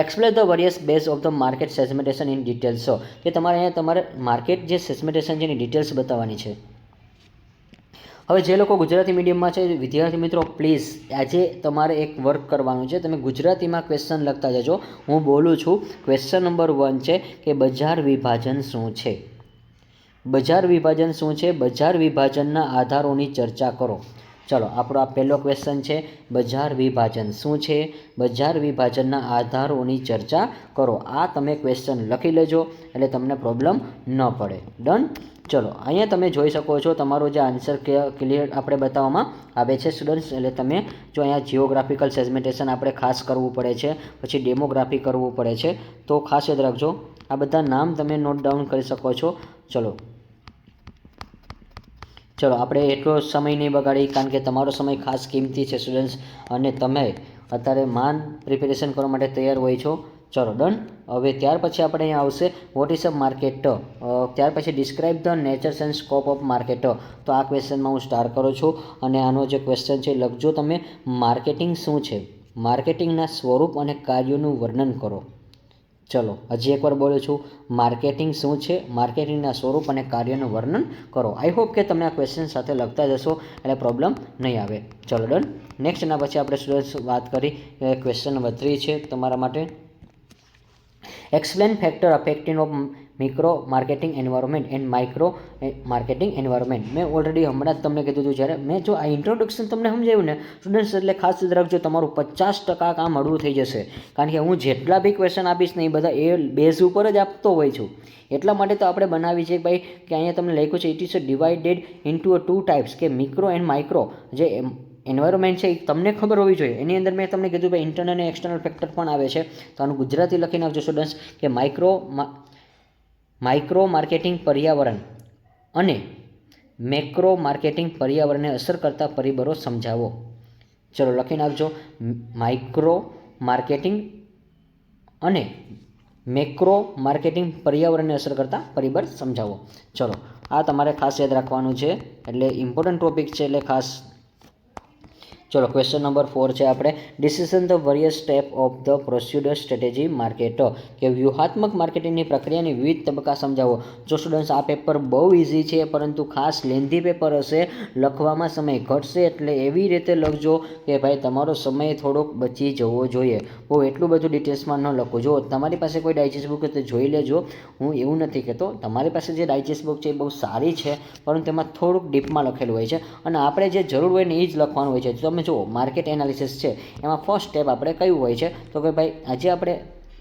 Explain the various base of the market segmentation in details. કે તમારે માર્કેટ જે સેગમેન્ટેશન છે એની ડિટેલ્સ બતાવવાની છે. હવે જે લોકો ગુજરાતી મીડિયમમાં છે વિદ્યાર્થી મિત્રો, પ્લીઝ આજે તમારે એક વર્ક કરવાનું છે. તમે ગુજરાતીમાં ક્વેશ્ચન લખતા જજો. હું બોલું છું. ક્વેશ્ચન નંબર 1 છે કે બજાર વિભાજન શું છે? બજાર વિભાજન શું છે? બજાર વિભાજનના આધારોની ચર્ચા કરો. ચલો, આપણો આ પહેલો ક્વેશ્ચન છે, બજાર વિભાજન શું છે? બજાર વિભાજનના આધારોની ચર્ચા કરો. આ તમે ક્વેશ્ચન લખી લેજો એટલે તમને પ્રોબ્લેમ ન પડે. ડન. ચલો, અહીંયા તમે જોઈ શકો છો તમારો જે આન્સર ક્લિયર આપણે બતાવવામાં આવે છે સ્ટુડન્ટ્સ. એટલે તમે જો અહીંયા જિયોગ્રાફિકલ સેગમેન્ટેશન આપણે ખાસ કરવું પડે છે, પછી ડેમોગ્રાફી કરવું પડે છે. તો ખાસ યાદ રાખજો, આ બધા નામ તમે નોટ ડાઉન કરી શકો છો. ચલો આપણે એટલો સમય નહીં બગાડી કારણ કે તમારો સમય ખાસ કિંમતી છે સ્ટુડન્ટ્સ અને તમે અત્યારે પ્રિપેરેશન કરવા માટે તૈયાર હોય છો. ચલો ડન. હવે ત્યાર પછી આપણે અહીંયા આવશે વોટ ઇઝ અ માર્કેટ. ત્યાર પછી describe the nature's and scope of market. તો આ ક્વેશ્ચનમાં હું સ્ટાર્ટ કરું છું અને આનો જે ક્વેશ્ચન છે લખજો તમે, માર્કેટિંગ શું છે? માર્કેટિંગના સ્વરૂપ અને કાર્યોનું વર્ણન કરો. ચલો હજી એકવાર બોલું છું, માર્કેટિંગ શું છે? માર્કેટિંગના સ્વરૂપ અને કાર્યનું વર્ણન કરો. આઈ હોપ કે તમે આ ક્વેશ્ચન સાથે લખતા જશો એટલે પ્રોબ્લેમ નહીં આવે. ચલો ડન. નેક્સ્ટ એના પછી આપણે સ્ટુડન્ટ્સ વાત કરી ક્વેશ્ચન નંબર 3 છે તમારા માટે, explain factor affecting of micro marketing environment and micro marketing environment. મેં ઓલરેડી હમણાં જ તમને કીધું હતું જ્યારે મેં જો આ ઇન્ટ્રોડક્શન તમને સમજાવ્યું ને સ્ટુડન્ટ્સ, એટલે ખાસ યાદ રાખજો તમારું 50% કામ હળવું થઈ જશે. કારણ કે હું જેટલા બી ક્વેશ્ચન આપીશ ને એ બધા એ બેઝ ઉપર જ આપતો હોય છું. એટલા માટે તો આપણે બનાવી છે ભાઈ કે અહીંયા તમને લખ્યું છે it is divided into 2 types કે મિક્રો એન્ડ માઇક્રો. જે એન્વાયરમેન્ટ છે એ તમને ખબર હોવી જોઈએ. એની અંદર મેં તમને કીધું ભાઈ ઇન્ટરનલ અને એક્સટર્નલ ફેક્ટર પણ આવે છે. તો આનું ગુજરાતી લખી નાખજો સ્ટુડન્ટ્સ કે માઇક્રો માર્કેટિંગ પર્યાવરણ અને મેક્રો માર્કેટિંગ પર્યાવરણને અસર કરતા પરિબળો સમજાવો. ચલો લખી નાખજો, માઇક્રો માર્કેટિંગ અને મેક્રો માર્કેટિંગ પર્યાવરણને અસર કરતા પરિબળ સમજાવો. ચલો આ તમારે ખાસ યાદ રાખવાનું છે, એટલે ઇમ્પોર્ટન્ટ ટોપિક છે એટલે ખાસ. ચલો ક્વેશ્ચન નંબર 4 છે આપણે decision the various step of the procedure strategy marketer કે વ્યૂહાત્મક માર્કેટિંગની પ્રક્રિયાની વિવિધ તબક્કા સમજાવો. જો સ્ટુડન્ટ્સ આ પેપર બહુ ઇઝી છે પરંતુ ખાસ લેન્ધી પેપર હશે, લખવામાં સમય ઘટશે, એટલે એવી રીતે લખજો કે ભાઈ તમારો સમય થોડોક બચી જવો જોઈએ. બહુ એટલું બધું ડિટેલ્સમાં ન લખો. જો તમારી પાસે કોઈ ડાયજેસ્ટ બુક હોય તો જોઈ લેજો. હું એવું નથી કહેતો, તમારી પાસે જે ડાયજેસ્ટ બુક છે એ બહુ સારી છે પરંતુ એમાં થોડુંક ડીપમાં લખેલું હોય છે અને આપણે જે જરૂર હોય ને એ જ લખવાનું હોય છે. તમે જુઓ માર્કેટ એનાલિસિસ છે એમાં ફર્સ્ટ સ્ટેપ આપણે કયું હોય છે તો કે ભાઈ આજે આપણે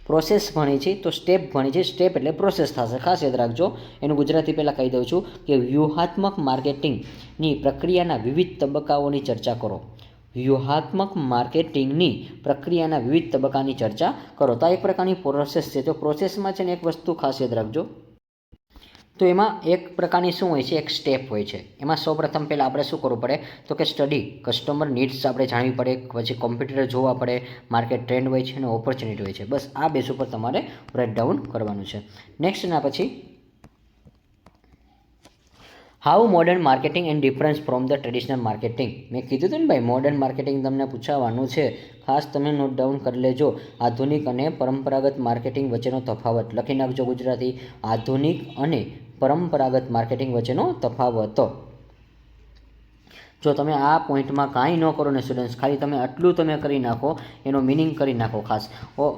પ્રોસેસ ભણી છે તો સ્ટેપ ભણી છે. સ્ટેપ એટલે પ્રોસેસ થશે, ખાસ યાદ રાખજો. એનું ગુજરાતી પહેલાં કહી દઉં છું કે વ્યૂહાત્મક માર્કેટિંગની પ્રક્રિયાના વિવિધ તબક્કાઓની ચર્ચા કરો. વ્યૂહાત્મક માર્કેટિંગની પ્રક્રિયાના વિવિધ તબક્કાની ચર્ચા કરો. તો આ એક પ્રકારની પ્રોસેસ છે. તો પ્રોસેસમાં છે ને એક વસ્તુ ખાસ યાદ રાખજો. તો એમાં એક પ્રકારની શું હોય છે, એક સ્ટેપ હોય છે. એમાં સૌપ્રથમ પહેલાં આપણે શું કરવું પડે તો કે સ્ટડી કસ્ટમર નીડ્સ આપણે જાણવી પડે, પછી કોમ્પ્યુટર જોવા પડે, માર્કેટ ટ્રેન્ડ હોય છે અને ઓપોર્ચ્યુનિટી હોય છે. બસ આ બેઝ ઉપર તમારે બ્રેકડાઉન કરવાનું છે. નેક્સ્ટ એના પછી how modern marketing and difference from the traditional marketing. મેં કીધું હતું ને ભાઈ મોડર્ન માર્કેટિંગ તમને પૂછાવાનું છે, ખાસ તમે નોટ ડાઉન કરી લેજો. આધુનિક અને પરંપરાગત માર્કેટિંગ વચ્ચેનો તફાવત લખી નાખજો ગુજરાતી. આધુનિક અને પરંપરાગત માર્કેટિંગ વચ્ચેનો તફાવત. જો તમે આ પોઈન્ટમાં કાંઈ ન કરો ને સ્ટુડન્ટ્સ, ખાલી તમે આટલું તમે કરી નાખો, એનો મિનિંગ કરી નાખો ખાસ.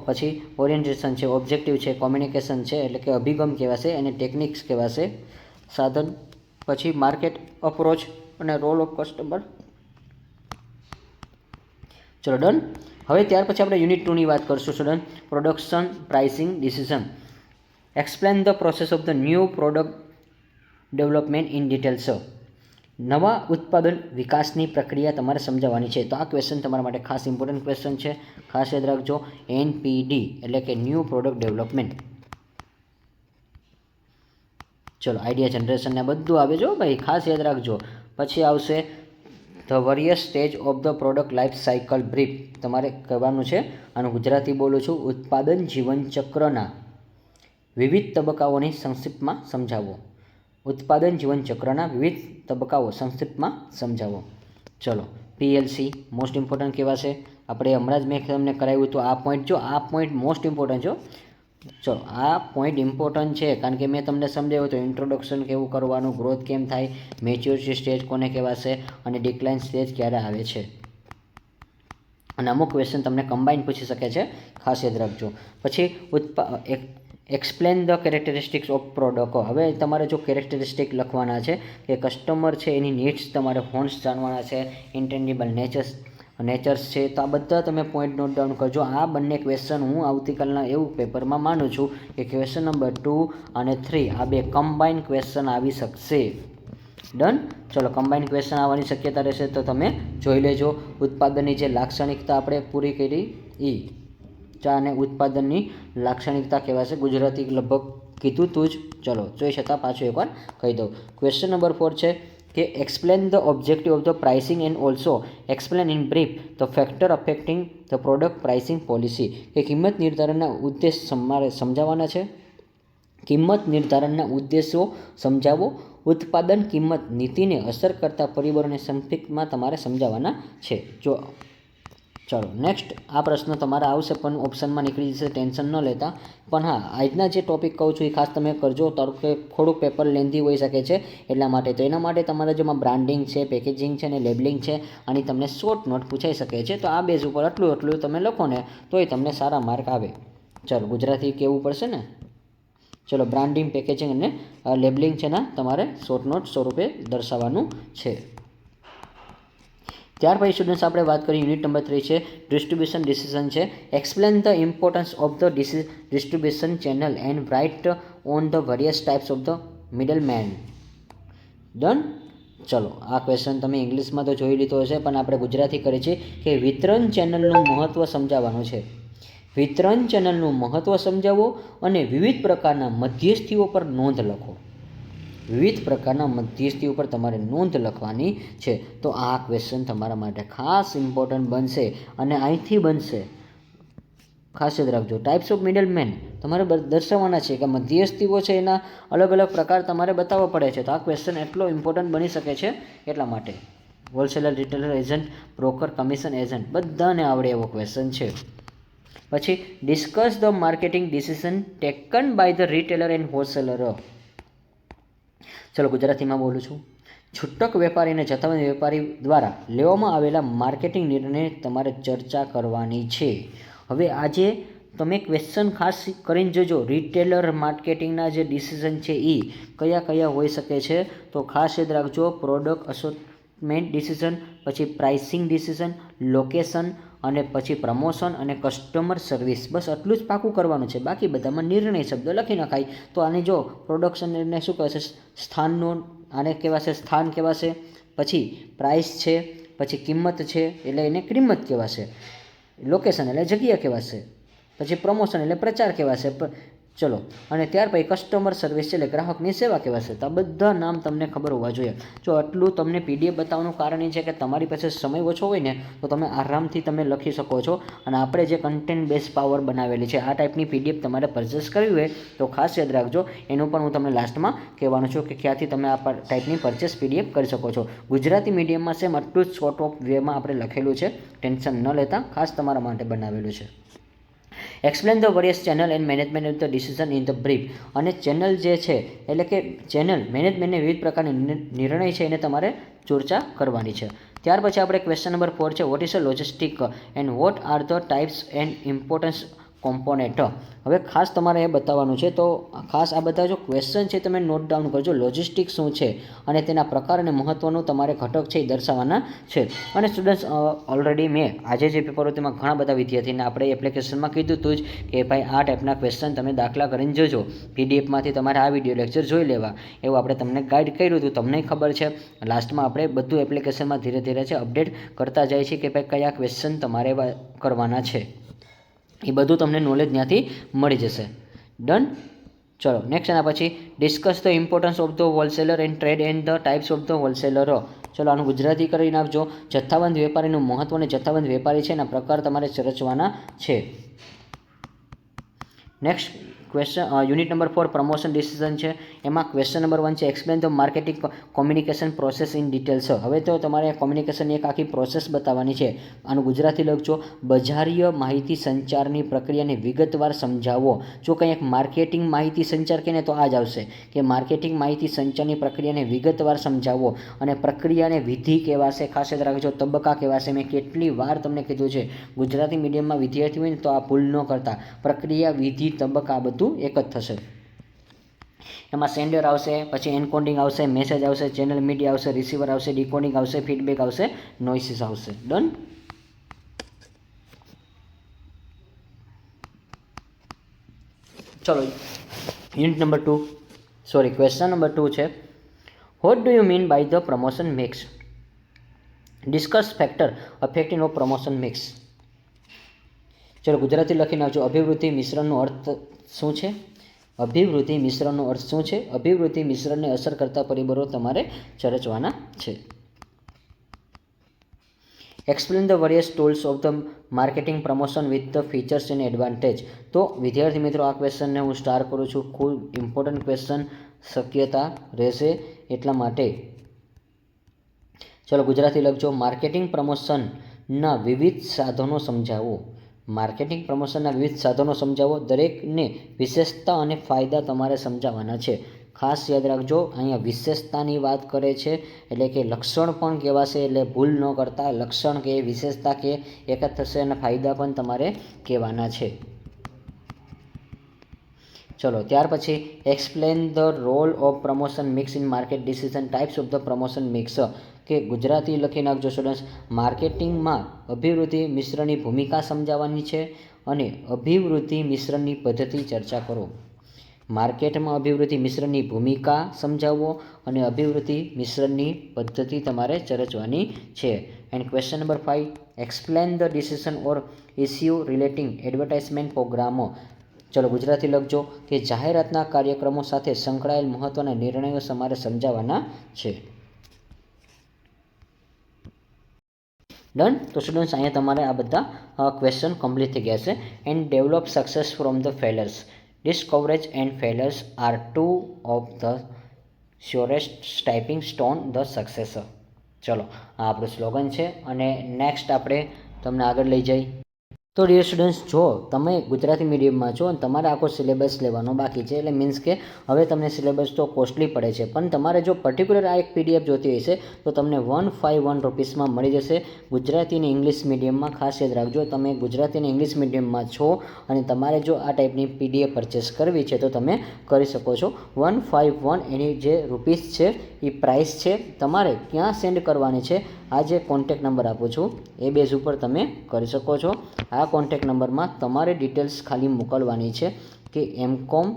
પછી ઓરિએન્ટેશન છે, ઓબ્જેક્ટિવ છે, કોમ્યુનિકેશન છે એટલે કે અભિગમ કહેવાશે, અને ટેકનિક્સ કહેવાશે, સાધન. પછી માર્કેટ અપ્રોચ અને રોલ ઓફ કસ્ટમર. ચલો ડન. હવે ત્યાર પછી આપણે યુનિટ 2ની વાત કરીશું student. Production pricing decision. Explain the process of the new product development in details. નવા ઉત્પાદન વિકાસની પ્રક્રિયા તમારે સમજાવવાની છે. તો આ ક્વેશ્ચન તમારા માટે ખાસ ઇમ્પોર્ટન્ટ ક્વેશ્ચન છે, ખાસ યાદ રાખજો. NPD એટલે કે ન્યૂ પ્રોડક્ટ ડેવલપમેન્ટ. ચલો આઈડિયા જનરેશન ને બધું આવે જો ભાઈ, ખાસ યાદ રાખજો. પછી આવશે the various stage of the product life cycle brief. તમારે કહેવાનું છે, આનું ગુજરાતી બોલું છું, ઉત્પાદન જીવન ચક્રના વિવિધ તબક્કાઓની સંક્ષિપ્તમાં સમજાવો. ઉત્પાદન જીવન ચક્રના વિવિધ તબક્કાઓ સંક્ષિપ્તમાં સમજાવો. ચલો PLC મોસ્ટ ઇમ્પોર્ટન્ટ કેવા છે આપણે હમણાં જ મેં તમને કરાવ્યું હતું. આ પોઈન્ટ જો, આ પોઈન્ટ મોસ્ટ ઇમ્પોર્ટન્ટ છે. ચલો આ પોઈન્ટ ઇમ્પોર્ટન્ટ છે કારણ કે મેં તમને સમજાવ્યું હતું ઇન્ટ્રોડક્શન કેવું કરવાનું, ગ્રોથ કેમ થાય, મેચ્યોરિટી સ્ટેજ કોને કહેવાશે અને ડિક્લાઇન સ્ટેજ ક્યારે આવે છે. અને અમુક ક્વેશ્ચન તમને કમ્બાઇન પૂછી શકે છે, ખાસ યાદ રાખજો. પછી explain the characteristics of product. હવે તમારે જો કેરેક્ટરિસ્ટિક લખવાના છે કે કસ્ટમર છે એની નીડ્સ, તમારે ફોન્ટ્સ જાણવાના છે, ઇન્ટેન્જિબલ નેચર્સ છે. તો આ બધા તમે પોઈન્ટ નોટ ડાઉન કરજો. આ બંને ક્વેશ્ચન હું આવતીકાલના એવું પેપરમાં માનું છું કે ક્વેશ્ચન નંબર 2 અને 3 આ બે કમ્બાઇન ક્વેશ્ચન આવી શકશે. ડન. ચલો કમ્બાઇન ક્વેશ્ચન આવવાની શક્યતા રહેશે તો તમે જોઈ લેજો. ઉત્પાદનની જે લાક્ષણિકતા આપણે પૂરી કરી એ ચા અને ઉત્પાદનની લાક્ષણિકતા કહેવાશે. ગુજરાતી લગભગ કીધું તું જ. ચલો જોઈ છતાં પાછું એકવાર કહી દઉં. ક્વેશ્ચન નંબર 4 છે કે explain the objective of the pricing and also explain in brief the factor affecting the product pricing policy. કે કિંમત નિર્ધારણના ઉદ્દેશ તમારે સમજાવવાના છે. કિંમત નિર્ધારણના ઉદ્દેશો સમજાવો. ઉત્પાદન કિંમત નીતિને અસર કરતા પરિબળોને સંક્ષિપ્તમાં તમારે સમજાવવાના છે. જો ચલો નેક્સ્ટ આ પ્રશ્ન તમારા આવશે પણ ઓપ્શનમાં નીકળી જશે, ટેન્શન ન લેતા. પણ હા આજના જે ટોપિક કહું છું એ ખાસ તમે કરજો. તારો કે થોડુંક પેપર લેન્ધી હોઈ શકે છે એટલા માટે. તો એના માટે તમારે જેમાં બ્રાન્ડિંગ છે, પેકેજિંગ છે અને લેબલિંગ છે, આની તમને શોર્ટ નોટ પૂછાઈ શકે છે. તો આ બેઝ ઉપર આટલું તમે લખો ને તોય તમને સારા માર્ક આવે. ચલો ગુજરાતી કહેવું પડશે ને. ચલો બ્રાન્ડિંગ, પેકેજિંગ અને લેબલિંગ છે ને તમારે શોર્ટ નોટ સ્વરૂપે દર્શાવવાનું છે. ત્યાર પછી સ્ટુડન્ટ્સ આપણે વાત કરીએ યુનિટ નંબર 3 છે ડિસ્ટ્રીબ્યુશન ડિસિઝન છે. Explain the importance of the distribution channel and write on the various types of the middle man. Done. ચલો આ ક્વેશ્ચન તમે ઇંગ્લિશમાં તો જોઈ લીધો હશે પણ આપણે ગુજરાતી કરીએ છીએ કે વિતરણ ચેનલનું મહત્ત્વ સમજાવવાનું છે. વિતરણ ચેનલનું મહત્ત્વ સમજાવો અને વિવિધ પ્રકારના મધ્યસ્થીઓ પર નોંધ લખો. વિવિધ પ્રકારના મધ્યસ્થીઓ પર તમારે નોંધ લખવાની છે. તો આ ક્વેશ્ચન તમારા માટે ખાસ ઇમ્પોર્ટન્ટ બનશે અને અહીંથી બનશે. ખાસ યાદ રાખજો. ટાઈપ્સ ઓફ મિડલ મેન તમારે દર્શાવવાના છે કે મધ્યસ્થીઓ છે એના અલગ અલગ પ્રકાર તમારે બતાવવા પડે છે. તો આ ક્વેશ્ચન એટલો ઇમ્પોર્ટન્ટ બની શકે છે એટલા માટે. Wholesaler, retailer, agent, broker, commission agent બધાને આવડે એવો ક્વેશ્ચન છે. પછી discuss the marketing decision taken by the retailer and wholesaler. ચલો ગુજરાતીમાં બોલું છું. છૂટક વેપારી અને જથ્થાબંધ વેપારી દ્વારા લેવામાં આવેલા માર્કેટિંગ નિર્ણય તમારે ચર્ચા કરવાની છે. હવે આજે તમે ક્વેશ્ચન ખાસ કરીને જોજો. રિટેલર માર્કેટિંગના જે ડિસિઝન છે એ કયા કયા હોઈ શકે છે, તો ખાસ યાદ રાખજો. પ્રોડક્ટ અસોર્ટમેન્ટ ડિસિઝન, પછી પ્રાઇસિંગ ડિસિઝન, લોકેશન, અને પછી પ્રમોશન અને કસ્ટમર સર્વિસ. બસ આટલું જ પાકું કરવાનું છે. બાકી બધામાં નિર્ણય શબ્દ લખી નખાય. તો આને જો પ્રોડક્શન નિર્ણય શું કહેવાશે? સ્થાનનું આને કહેવાશે સ્થાન કહેવાશે. પછી પ્રાઇસ છે, પછી કિંમત છે એટલે એને કિંમત કહેવાશે. લોકેશન એટલે જગ્યા કહેવાશે. પછી પ્રમોશન એટલે પ્રચાર કહેવાશે. ચલો, અને ત્યાર પછી કસ્ટમર સર્વિસ છે એટલે ગ્રાહકની સેવા કહેવાશે. તો આ બધા નામ તમને ખબર હોવા જોઈએ. જો આટલું તમને પીડીએફ બતાવવાનું કારણ એ છે કે તમારી પાસે સમય ઓછો હોય ને તો તમે આરામથી તમે લખી શકો છો. અને આપણે જે કન્ટેન્ટ બેઝ પાવર બનાવેલી છે, આ ટાઈપની પીડીએફ તમારે પરચેસ કરવી હોય તો ખાસ યાદ રાખજો. એનું પણ હું તમને લાસ્ટમાં કહેવાનું છું કે ક્યાંથી તમે આ ટાઈપની પરચેસ પીડીએફ કરી શકો છો. ગુજરાતી મીડિયમમાં સેમ આટલું જ શોર્ટ ઓફ વેમાં આપણે લખેલું છે. ટેન્શન ન લેતા, ખાસ તમારા માટે બનાવેલું છે. Explain the various channel and management of the decision in the brief. અને ચેનલ જે છે એટલે કે ચેનલ મેનેજમેન્ટને વિવિધ પ્રકારની નિર્ણય છે એને તમારે ચર્ચા કરવાની છે. ત્યાર પછી આપણે ક્વેશ્ચન નંબર 4 છે. What is a logistic and what are the types and importance component. હવે ખાસ તમારે એ બતાવવાનું છે. તો ખાસ આ બધા જો ક્વેશ્ચન છે તમે નોટ ડાઉન કરજો. લોજિસ્ટિક શું છે અને તેના પ્રકાર અને મહત્ત્વનું તમારે ઘટક છે એ દર્શાવવાના છે. અને સ્ટુડન્ટ્સ ઓલરેડી મેં આજે જે પેપર હતું તેમાં ઘણા બધા વિદ્યાર્થીને આપણે એપ્લિકેશનમાં કીધું હતું જ કે ભાઈ આ ટાઈપના ક્વેશ્ચન તમે દાખલા કરીને જોજો. પીડીએફમાંથી તમારે આ વિડીયો લેક્ચર જોઈ લેવા એવું આપણે તમને ગાઈડ કર્યું હતું. તમને ખબર છે લાસ્ટમાં આપણે બધું એપ્લિકેશનમાં ધીરે ધીરે છે અપડેટ કરતા જાય છે કે ભાઈ કયા ક્વેશ્ચન તમારે કરવાના છે. એ બધું તમને નોલેજ ત્યાંથી મળી જશે. ડન. ચલો નેક્સ્ટ એના પછી discuss the importance of the wholesaler and trade and the types of the wholesaler. ચલો આનું ગુજરાતી કરી નાખજો. જથ્થાબંધ વેપારીનું મહત્વ અને જથ્થાબંધ વેપારી છે એના પ્રકાર તમારે ચર્ચવાના છે. Next question unit number 4 promotion decision છે. એમાં ક્વેશ્ચન નંબર 1 છે. Explain the marketing communication process in details. હવે તો તમારે કોમ્યુનિકેશનની એક આખી પ્રોસેસ બતાવવાની છે. આનું ગુજરાતી લખજો. બજારીય માહિતી સંચારની પ્રક્રિયાને વિગતવાર સમજાવો. જો કંઈ એક માર્કેટિંગ માહિતી સંચાર કહે ને તો આ જ આવશે કે માર્કેટિંગ માહિતી સંચારની પ્રક્રિયાને વિગતવાર સમજાવો. અને પ્રક્રિયાને વિધિ કહેવાશે. ખાસ યાદ રાખજો. તબક્કા કહેવાશે. મેં કેટલી વાર તમને કીધું છે ગુજરાતી મીડિયમમાં વિદ્યાર્થી હોય ને તો આ ભૂલ ન કરતા. પ્રક્રિયા, વિધિ, તબક્કા બધું એક જ થશે. એમાં સેન્ડર આવશે, પછી એન્કોડિંગ આવશે, મેસેજ આવશે, ચેનલ મીડિયા આવશે, રિસીવર આવશે, ડીકોડિંગ આવશે, ફીડબેક આવશે, નોઇસીસ આવશે. ડન. ચલો યુનિટ નંબર 2 ક્વેશ્ચન નંબર 2 છે. What do you mean by the promotion mix? Discuss factor affecting of promotion mix. ચલો ગુજરાતી લખી નાખજો. અભિવૃદ્ધિ મિશ્રણનો અર્થ શું છે? અભિવૃદ્ધિ મિશ્રણનો અર્થ શું છે? અભિવૃદ્ધિ મિશ્રણને અસર કરતા પરિબળો તમારે ચર્ચવાના છે. Explain the various tools of the marketing promotion with the features and advantage. તો વિદ્યાર્થી મિત્રો આ ક્વેશ્ચનને હું સ્ટાર કરું છું. ખૂબ ઇમ્પોર્ટન્ટ ક્વેશ્ચન શક્યતા રહેશે એટલા માટે. ચલો ગુજરાતી લખજો. માર્કેટિંગ પ્રમોશનના વિવિધ સાધનો સમજાવો. માર્કેટિંગ પ્રમોશનના વિવિધ સાધનો સમજાવો. દરેકને વિશેષતા અને ફાયદા તમારે સમજાવવાના છે. ખાસ યાદ રાખજો અહીંયા વિશેષતાની વાત કરે છે એટલે કે લક્ષણ પણ કહેવાશે. એટલે ભૂલ ન કરતા. લક્ષણ કે વિશેષતા કે એક જ થશે અને ફાયદા પણ તમારે કહેવાના છે. ચલો ત્યાર પછી explain the role of promotion mix in market decision types of the promotion mix. કે ગુજરાતી લખી નાખજો સ્ટુડન્ટ્સ. માર્કેટિંગમાં અભિવૃદ્ધિ મિશ્રની ભૂમિકા સમજાવવાની છે અને અભિવૃદ્ધિ મિશ્રની પદ્ધતિ ચર્ચા કરો. માર્કેટમાં અભિવૃદ્ધિ મિશ્રની ભૂમિકા સમજાવો અને અભિવૃદ્ધિ મિશ્રની પદ્ધતિ તમારે ચર્ચવાની છે. And question number 5 explain the decision or issue relating advertisement પ્રોગ્રામો. ચલો ગુજરાતી લખજો કે જાહેરાતના કાર્યક્રમો સાથે સંકળાયેલ મહત્વના નિર્ણયો તમારે સમજાવવાના છે. ડન. તો સ્ટુડન્ટ્સ અહીંયા તમારે આ બધા ક્વેશ્ચન કમ્પ્લીટ થઈ ગયા છે. And develop success from the failures. Discouragement and failures are two of the surest stepping stone the success. ચલો આ આપણું સ્લોગન છે અને નેક્સ્ટ આપણે તમને આગળ લઈ જઈએ. તો ડિયર સ્ટુડન્ટ્સ, જો તમે ગુજરાતી મીડિયમમાં છો અને તમારે આખો સિલેબસ લેવાનો બાકી છે, એટલે મીન્સ કે હવે તમને સિલેબસ તો કોસ્ટલી પડે છે, પણ તમારે જો પર્ટિક્યુલર આ એક પીડીએફ જોતી હશે તો તમને 151 રૂપીસમાં મળી જશે. ગુજરાતી અને ઇંગ્લિશ મીડિયમમાં ખાસ યાદ રાખજો, તમે ગુજરાતી અને ઇંગ્લિશ મીડિયમમાં છો અને તમારે જો આ ટાઈપની પીડીએફ પરચેસ કરવી છે તો તમે કરી શકો છો. 151 એની જે રૂપીસ છે એ પ્રાઇસ છે. તમારે ક્યાં સેન્ડ કરવાની છે, આ જે કોન્ટેક નંબર આપું છું એ બેઝ ઉપર તમે કરી શકો છો. આ કોન્ટેક નંબરમાં તમારે ડિટેલ્સ ખાલી મોકલવાની છે કે MCOM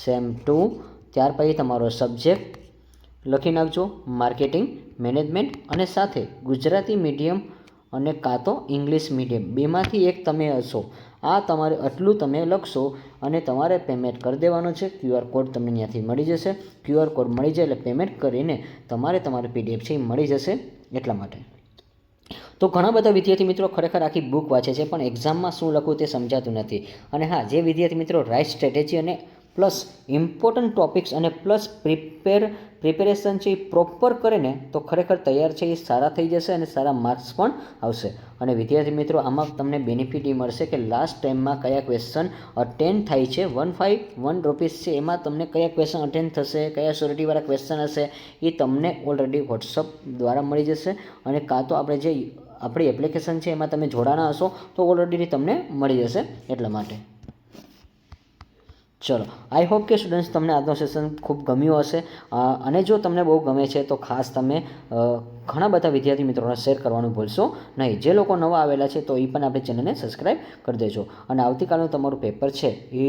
સેમ 2, ત્યાર પછી તમારો સબ્જેક્ટ લખી નાખજો, માર્કેટિંગ મેનેજમેન્ટ, અને સાથે ગુજરાતી મીડિયમ અને કાં તો ઇંગ્લિશ મીડિયમ, બેમાંથી એક તમે હશો. આ તમારે આટલું તમે લખશો અને તમારે પેમેન્ટ કરી દેવાનું છે. QR કોડ તમને ત્યાંથી મળી જશે. QR કોડ મળી જાય એટલે પેમેન્ટ કરીને તમારે તમારી PDF છે એ મળી જશે. એટલા માટે તો ઘણા બધા વિદ્યાર્થી મિત્રો ખરેખર આખી બુક વાંચે છે, પણ એક્ઝામમાં શું લખવું તે સમજાતું નથી. અને હા, જે વિદ્યાર્થી મિત્રો રાઇટ સ્ટ્રેટેજી અને પ્લસ ઇમ્પોર્ટન્ટ ટોપિક્સ અને પ્લસ પ્રિપેરેશન છે એ પ્રોપર કરે ને તો ખરેખર તૈયાર છે એ સારા થઈ જશે અને સારા માર્ક્સ પણ આવશે. અને વિદ્યાર્થી મિત્રો આમાં તમને બેનિફિટ એ મળશે કે લાસ્ટ ટાઈમમાં કયા ક્વેશ્ચન અટેન્ડ થાય છે, 151 રૂપીસ છે એમાં તમને કયા ક્વેશ્ચન અટેન્ડ થશે, કયા શ્યોરિટીવાળા ક્વેશ્ચન હશે એ તમને ઓલરેડી વોટ્સઅપ દ્વારા મળી જશે. અને કાં તો આપણે જે આપણી એપ્લિકેશન છે એમાં તમે જોડાણા હશો તો ઓલરેડી તમને મળી જશે. એટલા માટે ચલો, આઈ હોપ કે સ્ટુડન્ટ્સ તમને આજનો સેશન ખૂબ ગમ્યો હશે. અને જો તમને બહુ ગમે છે તો ખાસ તમે ઘણા બધા વિદ્યાર્થી મિત્રોને શેર કરવાનું ભૂલશો નહીં. જે લોકો નવા આવેલા છે તો એ પણ આપણી ચેનલને સબસ્ક્રાઈબ કરી દેજો. અને આવતીકાલનું તમારું પેપર છે એ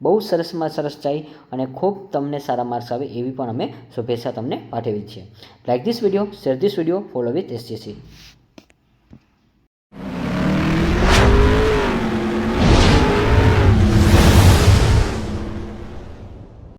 બહુ સરસમાં સરસ જાય અને ખૂબ તમને સારા માર્ક્સ આવે એવી પણ અમે શુભેચ્છા તમને પાઠવી છીએ. Like this video, share this video, follow with SGC.